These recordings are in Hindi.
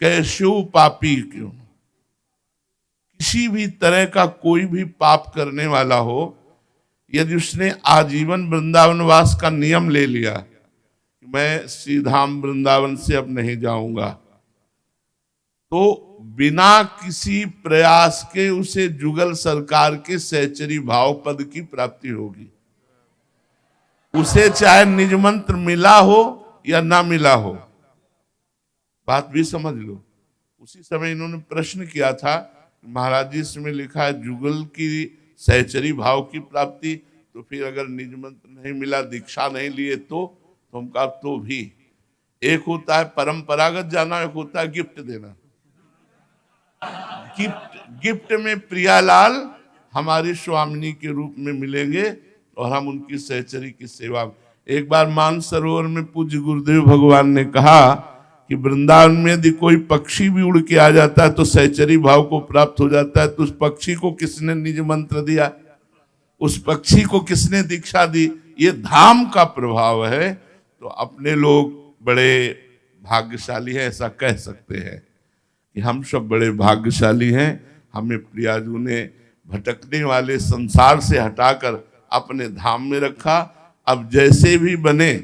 कैस्यु पापी क्यों। किसी भी तरह का कोई भी पाप करने वाला हो, यदि उसने आजीवन वृंदावन वास का नियम ले लिया, मैं श्री धाम वृंदावन से अब नहीं जाऊंगा, तो बिना किसी प्रयास के उसे जुगल सरकार के सहचरी भाव पद की प्राप्ति होगी। उसे चाहे निज मंत्र मिला हो या ना मिला हो, बात भी समझ लो। उसी समय इन्होंने प्रश्न किया था, महाराज जी इसमें लिखा है जुगल की सहचरी भाव की प्राप्ति, तो फिर अगर निज मंत्र नहीं मिला, दीक्षा नहीं लिए तो हम कहा तो भी एक होता है परंपरागत जाना, एक होता है गिफ्ट देना। गिफ्ट में प्रियालाल हमारी स्वामिनी के रूप में मिलेंगे और हम उनकी सहचरी की सेवा। एक बार मानसरोवर में पूज्य गुरुदेव भगवान ने कहा कि वृंदावन में यदि कोई पक्षी भी उड़ के आ जाता है तो सहचरी भाव को प्राप्त हो जाता है। तो उस पक्षी को किसने निज मंत्र दिया, उस पक्षी को किसने दीक्षा दी? ये धाम का प्रभाव है। तो अपने लोग बड़े भाग्यशाली हैं, ऐसा कह सकते हैं कि हम सब बड़े भाग्यशाली हैं। हमें प्रियाजू ने भटकने वाले संसार से हटाकर अपने धाम में रखा। अब जैसे भी बने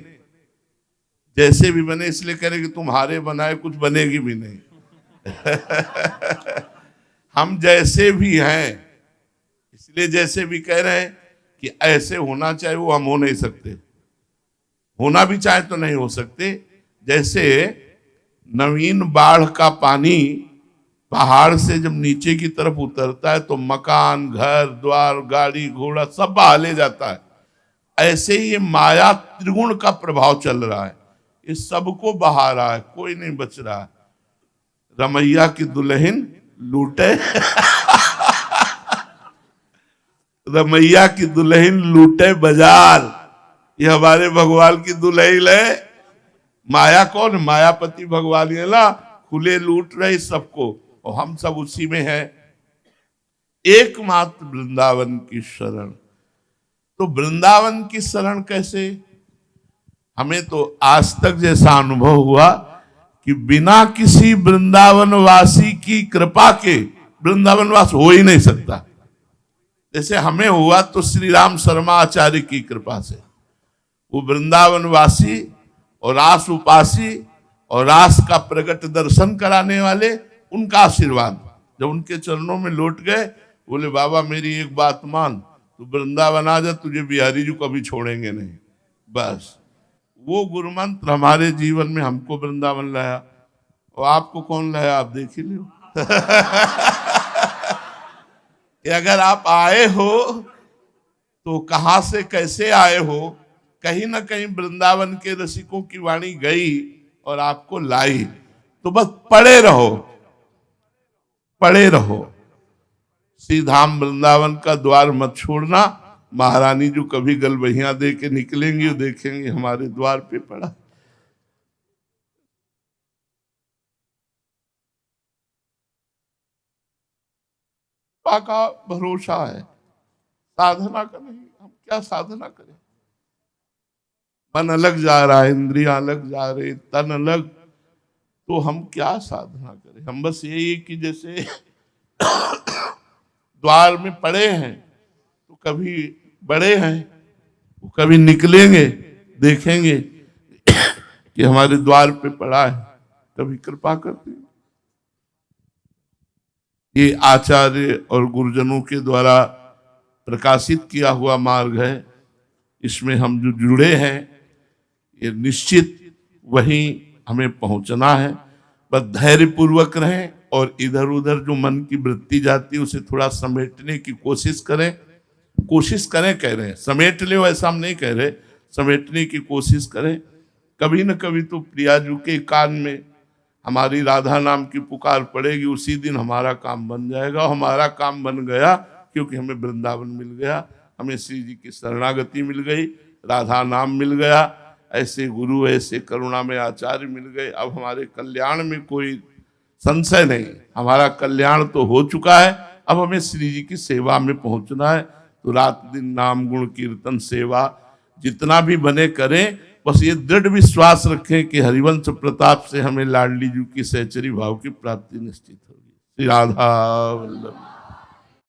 इसलिए कह रहे कि तुम्हारे बनाए कुछ बनेगी भी नहीं। हम जैसे भी हैं इसलिए जैसे भी कह रहे हैं कि ऐसे होना चाहिए, वो हम हो नहीं सकते। होना भी चाहे तो नहीं हो सकते। जैसे नवीन बाढ़ का पानी पहाड़ से जब नीचे की तरफ उतरता है तो मकान, घर द्वार, गाड़ी घोड़ा सब बहा ले जाता है, ऐसे ही ये माया त्रिगुण का प्रभाव चल रहा है, ये सबको बहा रहा है, कोई नहीं बच रहा है। रमैया की दुल्हन लूटे रमैया की दुल्हन लूटे बाजार, ये हमारे भगवान की दुल्हन है। माया कौन? मायापति भगवान है ना, खुले लूट रहे सबको और हम सब उसी में हैं। एकमात्र वृंदावन की शरण। तो वृंदावन की शरण कैसे? हमें तो आज तक जैसा अनुभव हुआ कि बिना किसी वृंदावन वासी की कृपा के वृंदावन वास हो ही नहीं सकता। जैसे हमें हुआ तो श्री राम शर्मा आचार्य की कृपा से, वो वृंदावन वासी और रास उपासी और रास का प्रकट दर्शन कराने वाले, उनका आशीर्वाद जब उनके चरणों में लौट गए, बोले बाबा मेरी एक बात मान, तू वृंदावन आ जा, तुझे बिहारी जी कभी छोड़ेंगे नहीं। बस वो गुरु मंत्र हमारे जीवन में हमको वृंदावन लाया। और आपको कौन लाया? आप देख ही लो। अगर आप आए हो तो कहां से कैसे आए हो? कहीं ना कहीं वृंदावन के रसिकों की वाणी गई और आपको लाई। तो बस पड़े रहो। श्री धाम वृंदावन का द्वार मत छोड़ना। महारानी जो कभी गलबहियां दे के निकलेंगी वो देखेंगे हमारे द्वार पे पड़ा। का भरोसा है, साधना का नहीं। हम क्या साधना करें? मन अलग जा रहा है, इंद्रियां अलग जा रही, तन अलग, तो हम क्या साधना करें? हम बस यही कि जैसे द्वार में पड़े हैं तो कभी बड़े हैं, वो कभी निकलेंगे, देखेंगे कि हमारे द्वार पे पड़ा है, कभी कृपा करते हैं। ये आचार्य और गुरुजनों के द्वारा प्रकाशित किया हुआ मार्ग है। इसमें हम जो जुड़े हैं ये निश्चित वहीं हमें पहुंचना है। बस धैर्य पूर्वक रहें और इधर उधर जो मन की वृत्ति जाती है उसे थोड़ा समेटने की कोशिश करें। कह रहे हैं समेट ले, ऐसा हम नहीं कह रहे, समेटने की कोशिश करें। कभी न कभी तो प्रियाजू के कान में हमारी राधा नाम की पुकार पड़ेगी, उसी दिन हमारा काम बन जाएगा। हमारा काम बन गया क्योंकि हमें वृंदावन मिल गया, हमें श्री जी की शरणागति मिल गई, राधा नाम मिल गया, ऐसे गुरु ऐसे करुणा में आचार्य मिल गए। अब हमारे कल्याण में कोई संशय नहीं, हमारा कल्याण तो हो चुका है। अब हमें श्री जी की सेवा में पहुंचना है। तो रात दिन नाम गुण कीर्तन सेवा जितना भी बने करें बस ये दृढ़ विश्वास रखें कि हरिवंश प्रताप से हमें लाडली जी की सहचरी भाव की प्राप्ति निश्चित होगी। श्री राधा वल्लभ।